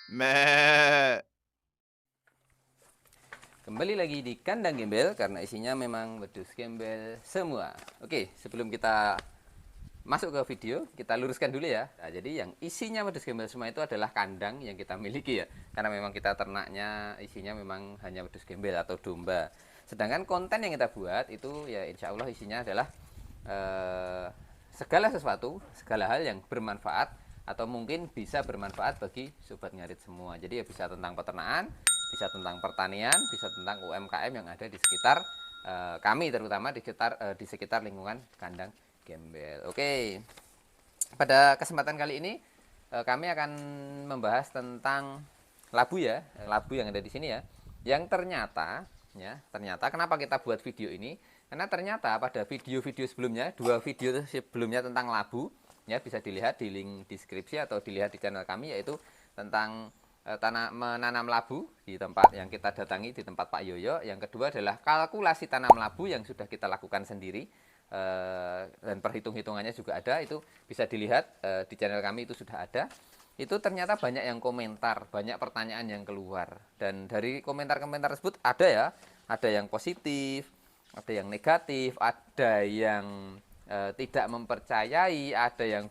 Me. Kembali lagi di kandang gembel karena isinya memang wedus gembel semua. Oke, sebelum kita masuk ke video, kita luruskan dulu ya. Nah, jadi yang isinya wedus gembel semua itu adalah kandang yang kita miliki ya. Karena memang kita ternaknya isinya memang hanya wedus gembel atau domba. Sedangkan konten yang kita buat itu ya insya Allah isinya adalah eh, segala sesuatu, segala hal yang bermanfaat atau mungkin bisa bermanfaat bagi sobat ngarit semua. Jadi ya bisa tentang peternakan, bisa tentang pertanian, bisa tentang UMKM yang ada di sekitar kami, terutama di sekitar lingkungan kandang gembel. Oke, pada kesempatan kali ini kami akan membahas tentang labu ya, labu yang ada di sini ya. Yang ternyata kenapa kita buat video ini? Karena ternyata pada video-video sebelumnya, dua video sebelumnya tentang labu, ya bisa dilihat di link deskripsi atau dilihat di channel kami, yaitu tentang menanam labu di tempat yang kita datangi, di tempat Pak Yoyo. Yang kedua adalah kalkulasi tanam labu yang sudah kita lakukan sendiri, dan perhitung-hitungannya juga ada, itu bisa dilihat di channel kami, itu sudah ada. Itu ternyata banyak yang komentar, banyak pertanyaan yang keluar, dan dari komentar-komentar tersebut ada yang positif, ada yang negatif, ada yang tidak mempercayai, ada yang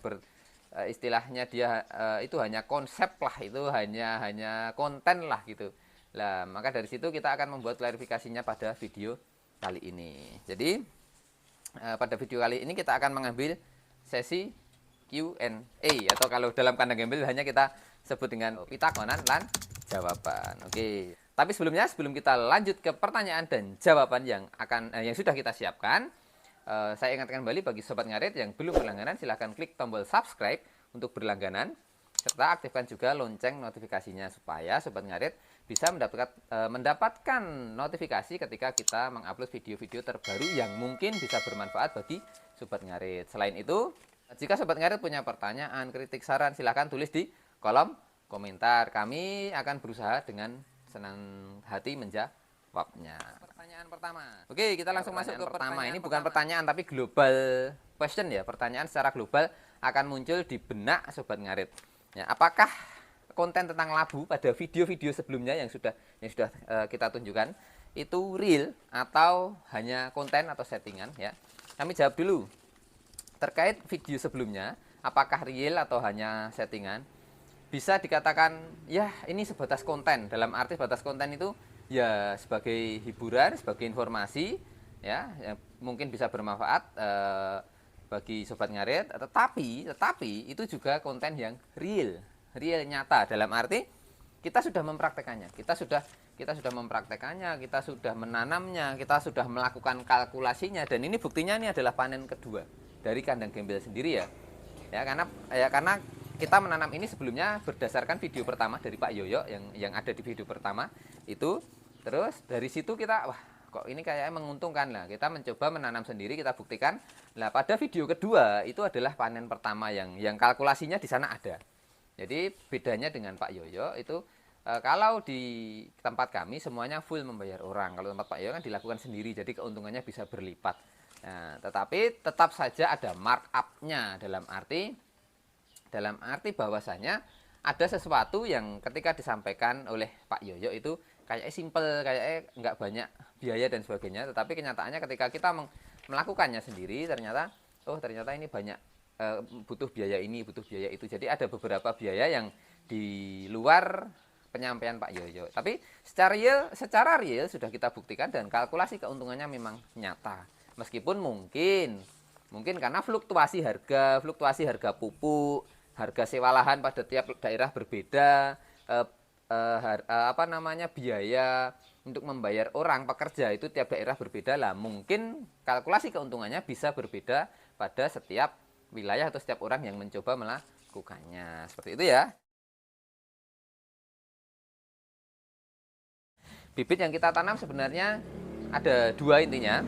istilahnya dia itu hanya konsep lah, itu hanya konten lah gitu. Lah maka dari situ kita akan membuat klarifikasinya pada video kali ini. Jadi pada video kali ini kita akan mengambil sesi Q&A, atau kalau dalam kandang gembel hanya kita sebut dengan pitakonan dan jawaban. Oke. Tapi sebelum kita lanjut ke pertanyaan dan jawaban yang sudah kita siapkan, saya ingatkan kembali bagi sobat ngarit yang belum berlangganan, silahkan klik tombol subscribe untuk berlangganan, serta aktifkan juga lonceng notifikasinya supaya sobat ngarit bisa mendapatkan notifikasi ketika kita mengupload video-video terbaru yang mungkin bisa bermanfaat bagi sobat ngarit. Selain itu, jika sobat ngarit punya pertanyaan, kritik, saran, silahkan tulis di kolom komentar. Kami akan berusaha dengan senang hati menjawabnya. Pertanyaan pertama. Oke, kita langsung masuk ke pertama. Ini bukan pertanyaan tapi global question ya. Pertanyaan secara global akan muncul di benak sobat ngarit. Ya, apakah konten tentang labu pada video-video sebelumnya yang sudah kita tunjukkan itu real atau hanya konten atau settingan ya? Kami jawab dulu. Terkait video sebelumnya, apakah real atau hanya settingan? Bisa dikatakan ya ini sebatas konten. Dalam arti sebatas konten itu ya sebagai hiburan, sebagai informasi ya, yang mungkin bisa bermanfaat bagi sobat ngarit, tetapi itu juga konten yang real nyata, dalam arti kita sudah mempraktekannya, kita sudah menanamnya, kita sudah melakukan kalkulasinya, dan ini buktinya ini adalah panen kedua dari kandang gembel sendiri ya. Karena kita menanam ini sebelumnya berdasarkan video pertama dari Pak Yoyo yang ada di video pertama itu. Terus dari situ kita wah kok ini kayaknya menguntungkan lah, kita mencoba menanam sendiri, kita buktikan. Nah pada video kedua itu adalah panen pertama yang kalkulasinya di sana ada. Jadi bedanya dengan Pak Yoyo itu kalau di tempat kami semuanya full membayar orang. Kalau tempat Pak Yoyo kan dilakukan sendiri, jadi keuntungannya bisa berlipat. Nah, tetapi tetap saja ada markup-nya, dalam arti bahwasanya ada sesuatu yang ketika disampaikan oleh Pak Yoyo itu kayak simple, kayak nggak banyak biaya dan sebagainya, tetapi kenyataannya ketika kita melakukannya sendiri ternyata ini banyak, butuh biaya ini, butuh biaya itu. Jadi ada beberapa biaya yang di luar penyampaian Pak Yoyo. Tapi secara real sudah kita buktikan dan kalkulasi keuntungannya memang nyata. Meskipun mungkin karena fluktuasi harga pupuk, harga sewa lahan pada tiap daerah berbeda, biaya untuk membayar orang pekerja itu tiap daerah berbeda lah. Mungkin kalkulasi keuntungannya bisa berbeda pada setiap wilayah atau setiap orang yang mencoba melakukannya. Seperti itu ya. Bibit yang kita tanam sebenarnya ada dua intinya,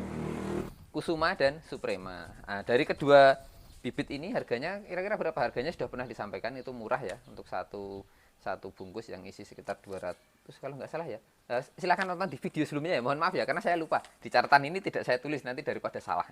Kusuma dan Suprema. Nah, dari kedua bibit ini harganya kira-kira berapa? Harganya sudah pernah disampaikan, itu murah ya, untuk satu bungkus yang isi sekitar 200 kalau nggak salah ya. Silahkan nonton di video sebelumnya ya, mohon maaf ya karena saya lupa, di catatan ini tidak saya tulis nanti daripada salah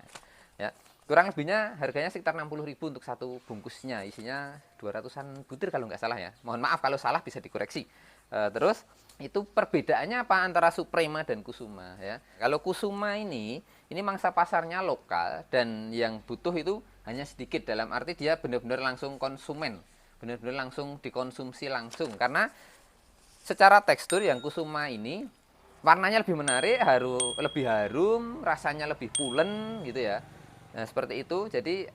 ya. Kurang lebihnya harganya sekitar 60.000 untuk satu bungkusnya, isinya 200-an butir kalau nggak salah ya. Mohon maaf kalau salah, bisa dikoreksi. Terus itu perbedaannya apa antara Suprema dan Kusuma ya. Kalau Kusuma ini mangsa pasarnya lokal dan yang butuh itu hanya sedikit, dalam arti dia benar-benar langsung konsumen, benar-benar langsung dikonsumsi langsung. Karena secara tekstur yang Kusuma ini warnanya lebih menarik, lebih harum, rasanya lebih pulen gitu ya. Nah, seperti itu. Jadi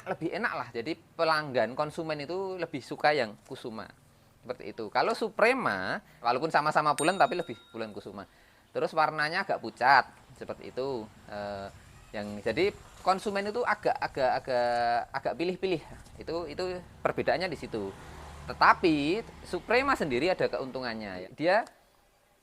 lebih enak lah. Jadi pelanggan, konsumen itu lebih suka yang Kusuma. Seperti itu. Kalau Suprema, walaupun sama-sama pulen tapi lebih pulen Kusuma. Terus warnanya agak pucat, seperti itu. Jadi konsumen itu agak pilih-pilih. Itu perbedaannya di situ. Tetapi Suprema sendiri ada keuntungannya. Dia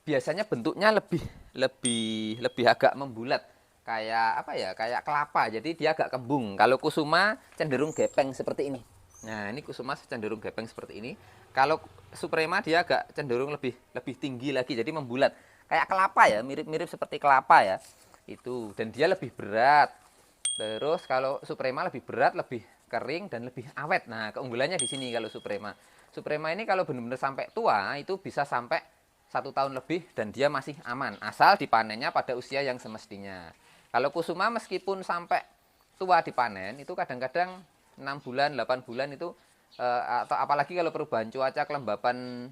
biasanya bentuknya lebih agak membulat, kayak apa ya, kayak kelapa, jadi dia agak kembung. Kalau Kusuma cenderung gepeng seperti ini. Nah, ini Kusuma cenderung gepeng seperti ini. Kalau Suprema dia agak cenderung lebih tinggi lagi, jadi membulat kayak kelapa ya, mirip-mirip seperti kelapa ya itu. Dan dia lebih berat. Terus kalau Suprema lebih berat, lebih kering, dan lebih awet. Nah, keunggulannya di sini kalau Suprema ini kalau benar-benar sampai tua itu bisa sampai 1 tahun lebih dan dia masih aman, asal dipanennya pada usia yang semestinya. Kalau Kusuma meskipun sampai tua dipanen, itu kadang-kadang 6 bulan, 8 bulan itu, atau apalagi kalau perubahan cuaca, kelembapan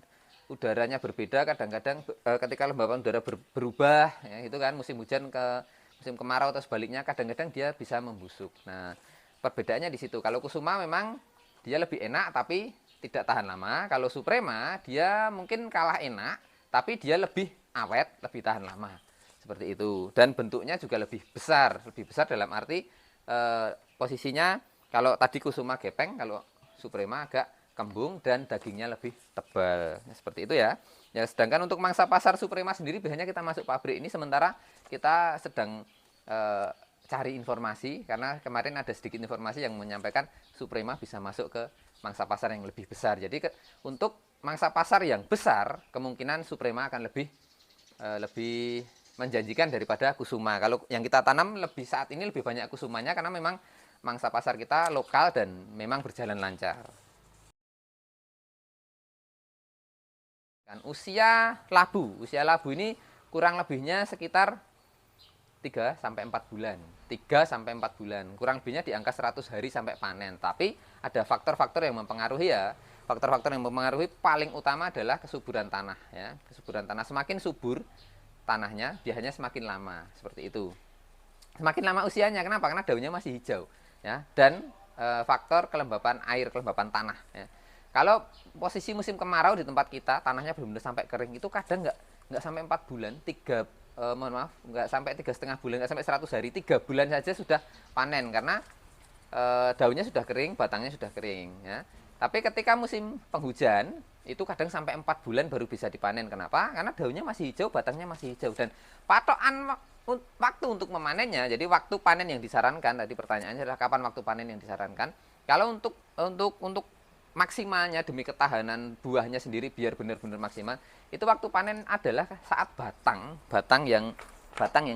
udaranya berbeda, kadang-kadang ketika kelembapan udara berubah, ya, itu kan musim hujan ke musim kemarau atau sebaliknya, kadang-kadang dia bisa membusuk. Nah, perbedaannya di situ. Kalau Kusuma memang dia lebih enak tapi tidak tahan lama. Kalau Suprema dia mungkin kalah enak, tapi dia lebih awet, lebih tahan lama. Seperti itu. Dan bentuknya juga lebih besar dalam arti posisinya, kalau tadi Kusuma gepeng, kalau Suprema agak kembung dan dagingnya lebih tebal. Nah, seperti itu ya. Ya, sedangkan untuk mangsa pasar Suprema sendiri biasanya kita masuk pabrik ini, sementara kita sedang cari informasi, karena kemarin ada sedikit informasi yang menyampaikan Suprema bisa masuk ke mangsa pasar yang lebih besar. Jadi untuk mangsa pasar yang besar, kemungkinan Suprema akan lebih menjanjikan daripada Kusuma. Kalau yang kita tanam saat ini lebih banyak Kusumanya, karena memang mangsa pasar kita lokal dan memang berjalan lancar. Usia labu ini kurang lebihnya sekitar 3-4 bulan. 3-4 bulan. Kurang lebihnya di angka 100 hari sampai panen. Tapi ada faktor-faktor yang mempengaruhi ya. Faktor-faktor yang mempengaruhi paling utama adalah kesuburan tanah ya. Kesuburan tanah, semakin subur tanahnya biasanya semakin lama, seperti itu. Semakin lama usianya, kenapa? Karena daunnya masih hijau ya. Dan faktor kelembapan air, kelembapan tanah ya. Kalau posisi musim kemarau di tempat kita, tanahnya belum sampai kering, itu kadang nggak sampai 4 bulan, nggak sampai 3,5 bulan, nggak sampai 100 hari, 3 bulan saja sudah panen, karena daunnya sudah kering, batangnya sudah kering ya. Tapi ketika musim penghujan itu kadang sampai 4 bulan baru bisa dipanen. Kenapa? Karena daunnya masih hijau, batangnya masih hijau. Dan patokan waktu untuk memanennya, jadi waktu panen yang disarankan, tadi pertanyaannya adalah kapan waktu panen yang disarankan. Kalau untuk maksimalnya demi ketahanan buahnya sendiri biar benar-benar maksimal, itu waktu panen adalah saat batang yang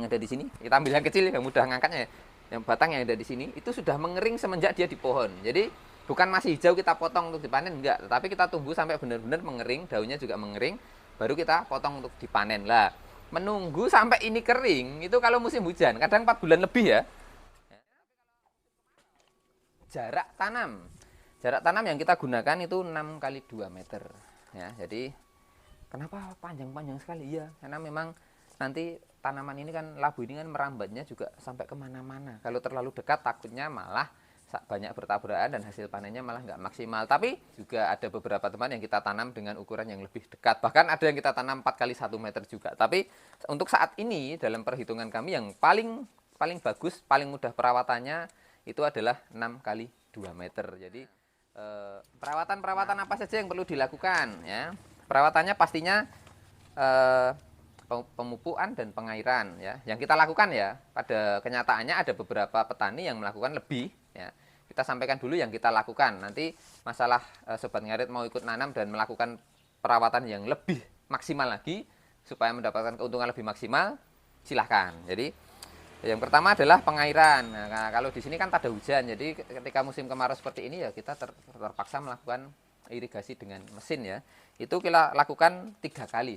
ada di sini. Kita ambil yang kecil yang mudah ngangkatnya ya. Yang batang yang ada di sini itu sudah mengering semenjak dia di pohon. Jadi bukan masih hijau kita potong untuk dipanen, enggak, tetapi kita tunggu sampai benar-benar mengering, daunnya juga mengering, baru kita potong untuk dipanen. Lah, menunggu sampai ini kering itu kalau musim hujan kadang 4 bulan lebih ya. Jarak tanam yang kita gunakan itu 6 kali 2 meter ya. Jadi kenapa panjang-panjang sekali ya? Karena memang nanti tanaman ini kan, labu ini kan merambatnya juga sampai kemana-mana. Kalau terlalu dekat takutnya malah banyak bertabrakan dan hasil panennya malah nggak maksimal. Tapi juga ada beberapa teman yang kita tanam dengan ukuran yang lebih dekat. Bahkan ada yang kita tanam 4 kali 1 meter juga. Tapi untuk saat ini dalam perhitungan kami yang paling bagus, paling mudah perawatannya itu adalah 6 kali 2 meter. Jadi perawatan apa saja yang perlu dilakukan ya. Perawatannya pastinya pemupukan dan pengairan ya. Yang kita lakukan ya, pada kenyataannya ada beberapa petani yang melakukan lebih ya. Kita sampaikan dulu yang kita lakukan. Nanti masalah Sobat Ngarit mau ikut nanam dan melakukan perawatan yang lebih maksimal lagi supaya mendapatkan keuntungan lebih maksimal, silahkan. Jadi Yang pertama adalah pengairan. Nah, kalau di sini kan tak ada hujan, jadi ketika musim kemarau seperti ini ya kita terpaksa melakukan irigasi dengan mesin ya. Itu kita lakukan 3 kali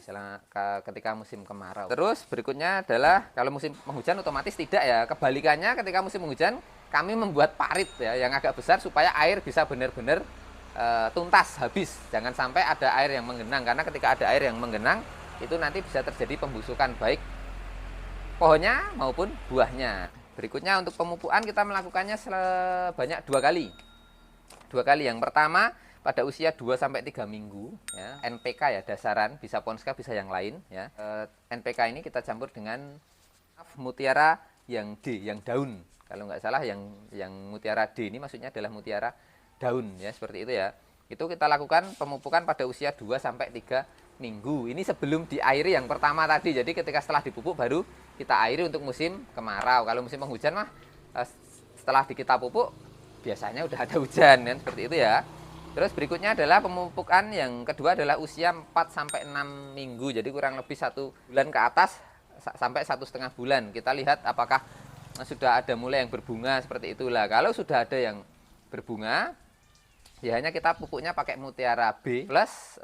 ketika musim kemarau. Terus berikutnya adalah kalau musim penghujan otomatis tidak ya. Kebalikannya ketika musim penghujan kami membuat parit ya yang agak besar supaya air bisa benar-benar tuntas habis. Jangan sampai ada air yang menggenang, karena ketika ada air yang menggenang itu nanti bisa terjadi pembusukan baik pohonnya maupun buahnya. Berikutnya untuk pemupukan kita melakukannya sebanyak 2 kali. 2 kali. Yang pertama pada usia 2-3 minggu ya, NPK ya dasaran, bisa Ponska bisa yang lain ya. NPK ini kita campur dengan mutiara yang D, yang daun. Kalau nggak salah yang mutiara D ini maksudnya adalah mutiara daun ya, seperti itu ya. Itu kita lakukan pemupukan pada usia 2-3 minggu. Ini sebelum diairi yang pertama tadi. Jadi ketika setelah dipupuk baru kita airi untuk musim kemarau. Kalau musim penghujan mah setelah kita pupuk biasanya udah ada hujan kan, seperti itu ya. Terus berikutnya adalah pemupukan yang kedua adalah usia 4-6 minggu. Jadi kurang lebih 1 bulan ke atas sampai 1,5 bulan. Kita lihat apakah sudah ada mulai yang berbunga, seperti itulah. Kalau sudah ada yang berbunga, biasanya kita pupuknya pakai mutiara B plus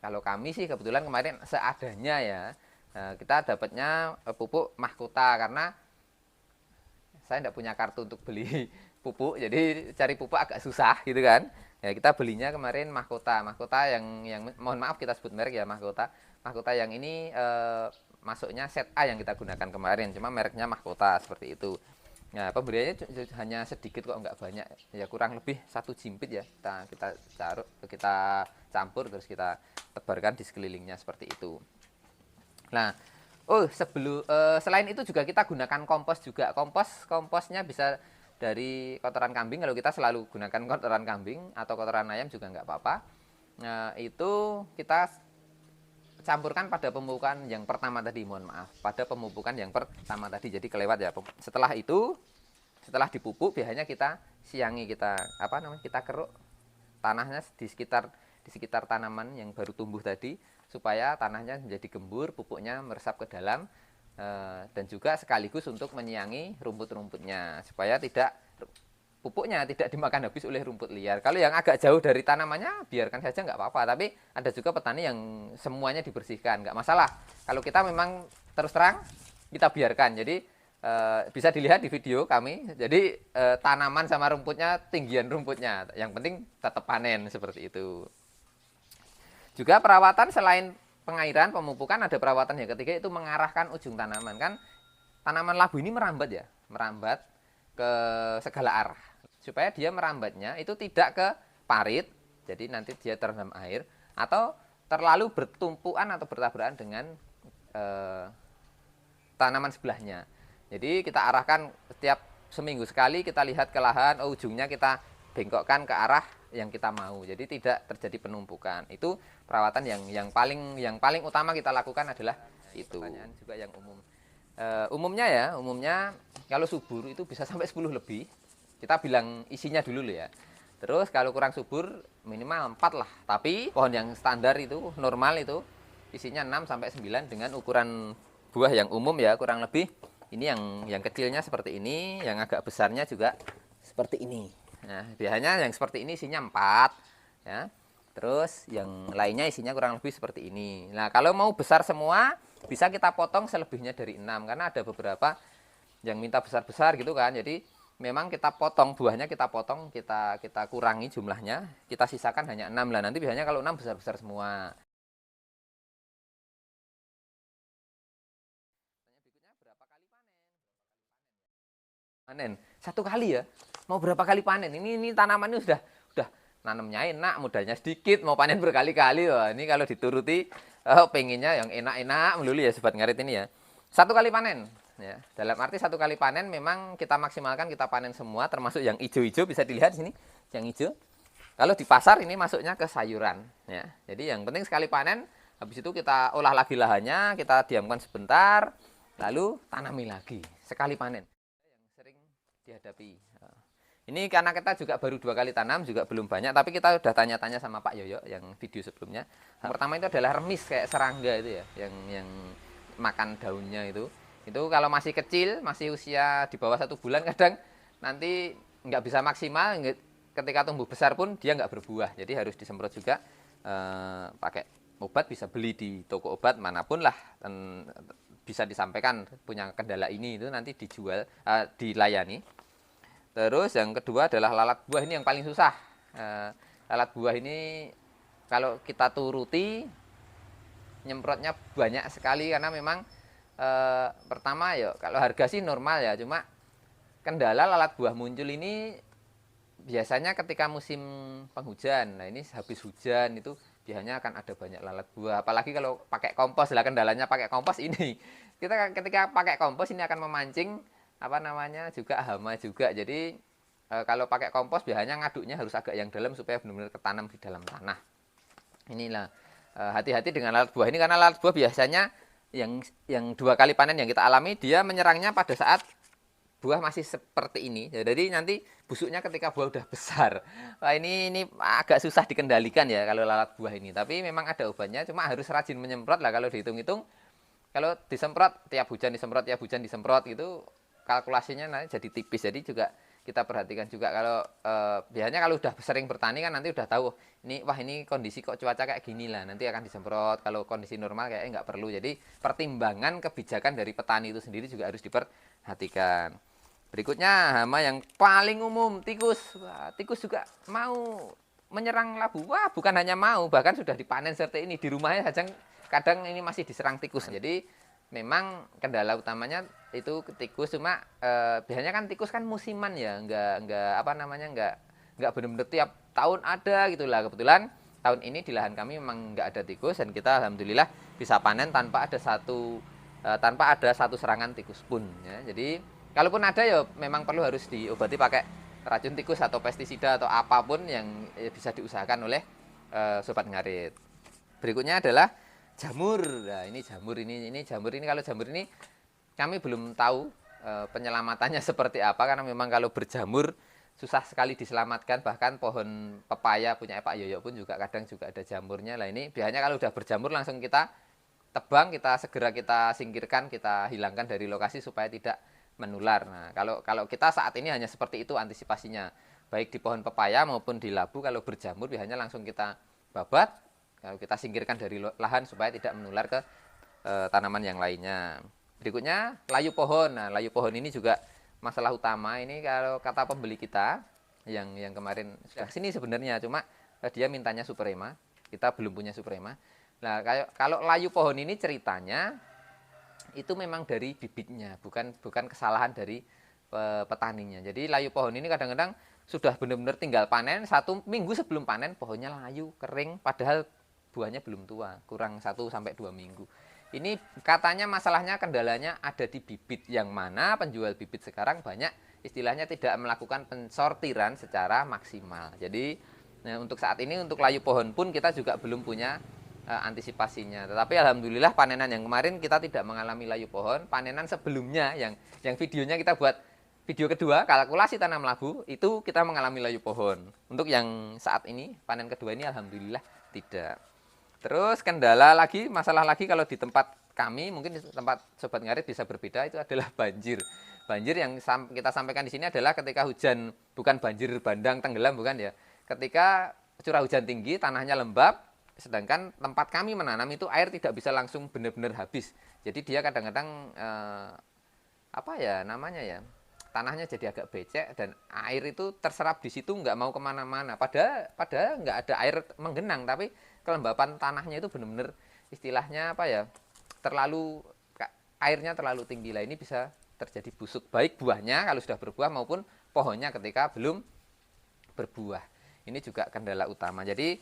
kalau kami sih kebetulan kemarin seadanya ya. Kita dapatnya pupuk mahkota karena saya tidak punya kartu untuk beli pupuk, jadi cari pupuk agak susah gitu kan. Ya kita belinya kemarin mahkota yang mohon maaf kita sebut merek ya, mahkota yang ini masuknya set A yang kita gunakan kemarin, cuma mereknya mahkota seperti itu. Nah, pemberiannya hanya sedikit kok, nggak banyak ya, kurang lebih 1 jimpit ya, kita campur terus kita tebarkan di sekelilingnya seperti itu. Nah, selain itu juga kita gunakan kompos juga. Komposnya bisa dari kotoran kambing, kalau kita selalu gunakan kotoran kambing atau kotoran ayam juga nggak apa-apa. Nah, itu kita campurkan pada pemupukan yang pertama tadi, pada pemupukan yang pertama tadi, jadi kelewat ya. Setelah itu, setelah dipupuk biasanya kita siangi, kita keruk tanahnya di sekitar tanaman yang baru tumbuh tadi, supaya tanahnya menjadi gembur, pupuknya meresap ke dalam, dan juga sekaligus untuk menyiangi rumput-rumputnya supaya pupuknya tidak dimakan habis oleh rumput liar. Kalau yang agak jauh dari tanamannya biarkan saja, nggak apa-apa, tapi ada juga petani yang semuanya dibersihkan, nggak masalah. Kalau kita memang terus terang kita biarkan, jadi bisa dilihat di video kami, jadi tanaman sama rumputnya, tinggian rumputnya, yang penting tetap panen, seperti itu. Juga perawatan selain pengairan, pemupukan, ada perawatan yang ketiga, itu mengarahkan ujung tanaman. Kan tanaman labu ini merambat ya, merambat ke segala arah. Supaya dia merambatnya itu tidak ke parit, jadi nanti dia terendam air, atau terlalu bertumpuan atau bertabrakan dengan tanaman sebelahnya. Jadi kita arahkan setiap seminggu sekali, kita lihat ke lahan, ujungnya kita bengkokkan ke arah yang kita mau, jadi tidak terjadi penumpukan. Itu perawatan yang paling utama kita lakukan adalah itu. Pertanyaan juga yang umum. Umumnya kalau subur itu bisa sampai 10 lebih. Kita bilang isinya dulu ya. Terus kalau kurang subur minimal 4 lah. Tapi pohon yang standar itu, normal itu isinya 6-9 dengan ukuran buah yang umum ya, kurang lebih. Ini yang kecilnya seperti ini, yang agak besarnya juga seperti ini. Nah, biasanya yang seperti ini isinya 4 ya. Terus yang lainnya isinya kurang lebih seperti ini. Nah, kalau mau besar semua bisa kita potong selebihnya dari 6, karena ada beberapa yang minta besar-besar gitu kan. Jadi memang kita potong buahnya, kita kurangi jumlahnya, kita sisakan hanya 6 lah. Nanti biasanya kalau 6 besar-besar semua. Berapa kali panen? 1 kali ya. Mau berapa kali panen? Ini tanamannya sudah nanamnya enak, modalnya sedikit, mau panen berkali-kali. Wah, ini kalau dituruti pengennya yang enak-enak melulu ya sobat ngarit ini ya. 1 kali panen ya. Dalam arti 1 kali panen memang kita maksimalkan, kita panen semua termasuk yang hijau-hijau, bisa dilihat di sini yang hijau. Kalau di pasar ini masuknya ke sayuran ya. Jadi yang penting sekali panen, habis itu kita olah lagi lahannya, kita diamkan sebentar, lalu tanami lagi. Sekali panen. Yang sering dihadapi. Ini karena kita juga baru 2 kali tanam, juga belum banyak, tapi kita udah tanya-tanya sama Pak Yoyo yang video sebelumnya. Yang pertama itu adalah remis kayak serangga itu ya, yang makan daunnya itu. Itu kalau masih kecil, masih usia di bawah 1 bulan, kadang nanti nggak bisa maksimal, ketika tumbuh besar pun dia nggak berbuah. Jadi harus disemprot juga pakai obat, bisa beli di toko obat manapun lah, dan bisa disampaikan punya kendala ini, itu nanti dijual, dilayani. Terus yang kedua adalah lalat buah, ini yang paling susah. Lalat buah ini kalau kita turuti nyemprotnya banyak sekali, karena memang pertama ya kalau harga sih normal ya, cuma kendala lalat buah muncul ini biasanya ketika musim penghujan. Nah ini habis hujan itu biasanya akan ada banyak lalat buah, apalagi kalau pakai kompos. Lah kendalanya pakai kompos ini, kita ketika pakai kompos ini akan memancing juga hama juga. Jadi kalau pakai kompos biasanya ngaduknya harus agak yang dalam supaya benar-benar ketanam di dalam tanah. Inilah hati-hati dengan lalat buah ini, karena lalat buah biasanya yang 2 kali panen yang kita alami, dia menyerangnya pada saat buah masih seperti ini. Jadi nanti busuknya ketika buah udah besar. Wah, ini agak susah dikendalikan ya kalau lalat buah ini. Tapi memang ada obatnya, cuma harus rajin menyemprot lah. Kalau dihitung-hitung, kalau disemprot tiap hujan disemprot gitu, kalkulasinya nanti jadi tipis. Jadi juga kita perhatikan juga kalau biasanya kalau udah sering bertani kan nanti udah tahu ini kondisi kok cuaca kayak gini lah, nanti akan disemprot. Kalau kondisi normal kayaknya nggak perlu. Jadi pertimbangan kebijakan dari petani itu sendiri juga harus diperhatikan. Berikutnya hama yang paling umum, tikus. Wah, tikus juga mau menyerang labu. Wah, bukan hanya mau, bahkan sudah dipanen seperti ini di rumahnya saja kadang ini masih diserang tikus. Jadi memang kendala utamanya itu tikus, cuma biasanya kan tikus kan musiman ya, nggak benar-benar tiap tahun ada gitulah. Kebetulan tahun ini di lahan kami memang nggak ada tikus, dan kita alhamdulillah bisa panen tanpa ada satu serangan tikus pun ya. Jadi kalaupun ada ya memang harus diobati pakai racun tikus atau pestisida atau apapun yang bisa diusahakan oleh sobat ngarit. Berikutnya adalah jamur. Nah, ini jamur ini kalau jamur ini kami belum tahu penyelamatannya seperti apa, karena memang kalau berjamur susah sekali diselamatkan. Bahkan pohon pepaya punya Pak Yoyo pun juga kadang juga ada jamurnya. Lah ini biasanya kalau udah berjamur langsung kita tebang, kita singkirkan, kita hilangkan dari lokasi supaya tidak menular. Nah, kalau kita saat ini hanya seperti itu antisipasinya, baik di pohon pepaya maupun di labu. Kalau berjamur biasanya langsung kita babat, kalau kita singkirkan dari lahan supaya tidak menular ke tanaman yang lainnya. Berikutnya layu pohon. Nah, layu pohon ini juga masalah utama. Ini kalau kata pembeli kita yang kemarin sudah sini sebenarnya, cuma dia mintanya Suprema, kita belum punya Suprema. Nah, kalau layu pohon ini ceritanya itu memang dari bibitnya, bukan kesalahan dari petaninya. Jadi layu pohon ini kadang-kadang sudah benar-benar tinggal panen, 1 minggu sebelum panen pohonnya layu, kering, padahal buahnya belum tua, kurang 1-2 minggu. Ini katanya masalahnya, kendalanya ada di bibit, yang mana penjual bibit sekarang banyak istilahnya tidak melakukan pensortiran secara maksimal. Jadi untuk saat ini untuk layu pohon pun kita juga belum punya antisipasinya. Tetapi alhamdulillah panenan yang kemarin kita tidak mengalami layu pohon. Panenan sebelumnya yang videonya kita buat video kedua, kalkulasi tanam labu, itu kita mengalami layu pohon. Untuk yang saat ini panen kedua ini alhamdulillah tidak. Terus kendala lagi, masalah lagi kalau di tempat kami, mungkin di tempat sobat ngarit bisa berbeda, itu adalah banjir. Banjir yang kita sampaikan di sini adalah ketika hujan, bukan banjir bandang tenggelam, bukan ya. Ketika curah hujan tinggi, tanahnya lembab, sedangkan tempat kami menanam itu air tidak bisa langsung benar-benar habis. Jadi dia kadang-kadang tanahnya jadi agak becek, dan air itu terserap di situ, nggak mau kemana-mana. Padahal nggak ada air menggenang, tapi kelembapan tanahnya itu benar-benar istilahnya airnya terlalu tinggi. Lah ini bisa terjadi busuk, baik buahnya kalau sudah berbuah maupun pohonnya ketika belum berbuah. Ini juga kendala utama. Jadi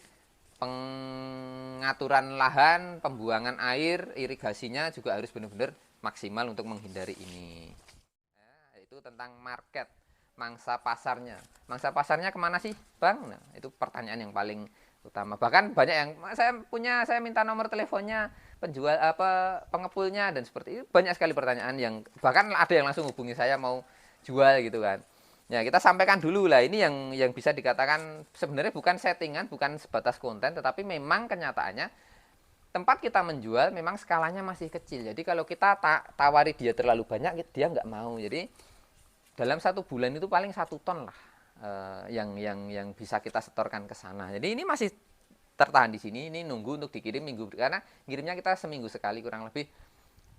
pengaturan lahan, pembuangan air, irigasinya juga harus benar-benar maksimal untuk menghindari ini. Nah, itu tentang market, mangsa pasarnya. Mangsa pasarnya kemana sih, Bang? Nah, itu pertanyaan yang paling utama. Bahkan banyak yang saya minta nomor teleponnya penjual pengepulnya, dan seperti itu banyak sekali pertanyaan, yang bahkan ada yang langsung hubungi saya mau jual gitu kan. Ya, kita sampaikan dulu lah, ini yang bisa dikatakan sebenarnya bukan settingan, bukan sebatas konten, tetapi memang kenyataannya tempat kita menjual memang skalanya masih kecil. Jadi kalau kita tawari dia terlalu banyak, dia nggak mau. Jadi dalam 1 bulan itu paling 1 ton lah yang bisa kita setorkan ke sana. Jadi ini masih tertahan di sini. Ini nunggu untuk dikirim minggu, karena ngirimnya kita seminggu sekali, kurang lebih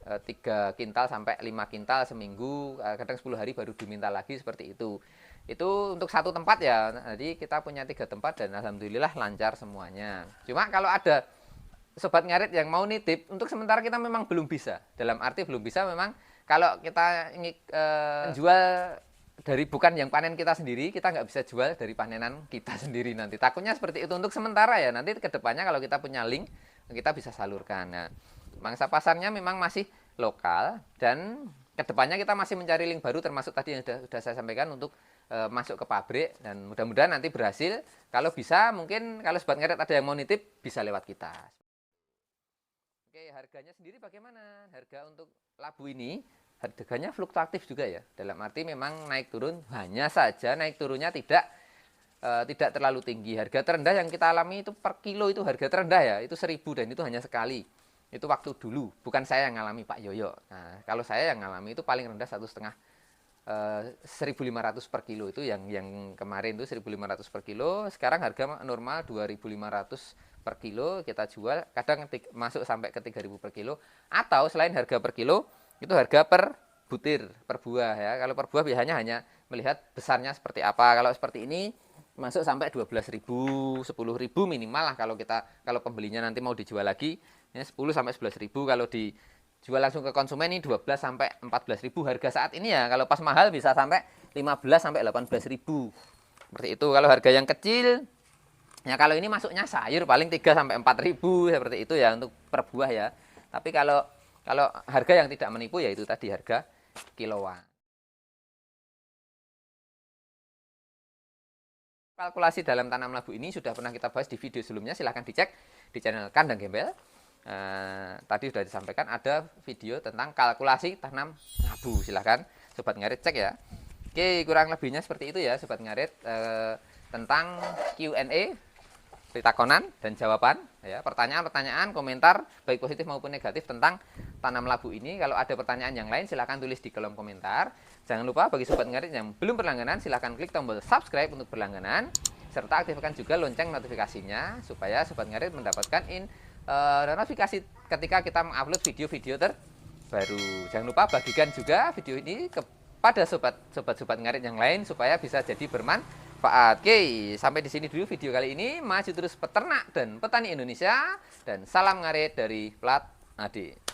3 kintal sampai 5 kintal seminggu. Kadang 10 hari baru diminta lagi, seperti itu. Itu untuk 1 tempat ya. Jadi kita punya 3 tempat dan alhamdulillah lancar semuanya. Cuma kalau ada sobat ngarit yang mau nitip, untuk sementara kita memang belum bisa. Dalam arti belum bisa, memang kalau kita ingin jual dari bukan yang panen kita sendiri, kita nggak bisa jual dari panenan kita sendiri nanti. Takutnya seperti itu untuk sementara ya. Nanti kedepannya kalau kita punya link, kita bisa salurkan. Nah, mangsa pasarnya memang masih lokal, dan kedepannya kita masih mencari link baru, termasuk tadi yang sudah saya sampaikan untuk masuk ke pabrik, dan mudah-mudahan nanti berhasil. Kalau bisa, mungkin kalau sobat ngarit ada yang mau nitip, bisa lewat kita. Oke, harganya sendiri bagaimana? Harga untuk labu ini harganya fluktuatif juga ya. Dalam arti memang naik turun, hanya saja naik turunnya tidak terlalu tinggi. Harga terendah yang kita alami itu per kilo itu harga terendah ya, itu 1.000, dan itu hanya sekali. Itu waktu dulu, bukan saya yang ngalami, Pak Yoyo. Nah, kalau saya yang ngalami itu paling rendah 1,5 1.500 per kilo, itu yang kemarin itu 1.500 per kilo. Sekarang harga normal 2.500 per kilo kita jual, kadang masuk sampai ke 3.000 per kilo. Atau selain harga per kilo, itu harga per butir, per buah ya. Kalau per buah biasanya hanya melihat besarnya seperti apa. Kalau seperti ini masuk sampai 12.000, 10.000 minimal lah kalau pembelinya nanti mau dijual lagi, ya 10 sampai 11.000. Kalau dijual langsung ke konsumen ini 12 sampai 14.000 harga saat ini ya. Kalau pas mahal bisa sampai 15 sampai 18.000. Seperti itu. Kalau harga yang kecil ya, kalau ini masuknya sayur paling 3 sampai 4.000 seperti itu ya untuk per buah ya. Tapi kalau harga yang tidak menipu ya itu tadi harga kiloan. Kalkulasi dalam tanam labu ini sudah pernah kita bahas di video sebelumnya, silahkan dicek di channel Kandang Gembel. Tadi sudah disampaikan ada video tentang kalkulasi tanam labu, silahkan sobat ngarit cek ya. Oke, kurang lebihnya seperti itu ya sobat ngarit, tentang Q&A, pertakonan dan jawaban ya, pertanyaan-pertanyaan, komentar baik positif maupun negatif tentang tanam labu ini. Kalau ada pertanyaan yang lain silahkan tulis di kolom komentar. Jangan lupa bagi sobat ngarit yang belum berlangganan, silahkan klik tombol subscribe untuk berlangganan, serta aktifkan juga lonceng notifikasinya supaya sobat ngarit mendapatkan notifikasi ketika kita mengupload video-video terbaru. Jangan lupa bagikan juga video ini kepada sobat-sobat ngarit yang lain supaya bisa jadi bermanfaat. Oke, sampai di sini dulu video kali ini. Maju terus peternak dan petani Indonesia, dan salam ngarit dari Plat Ade.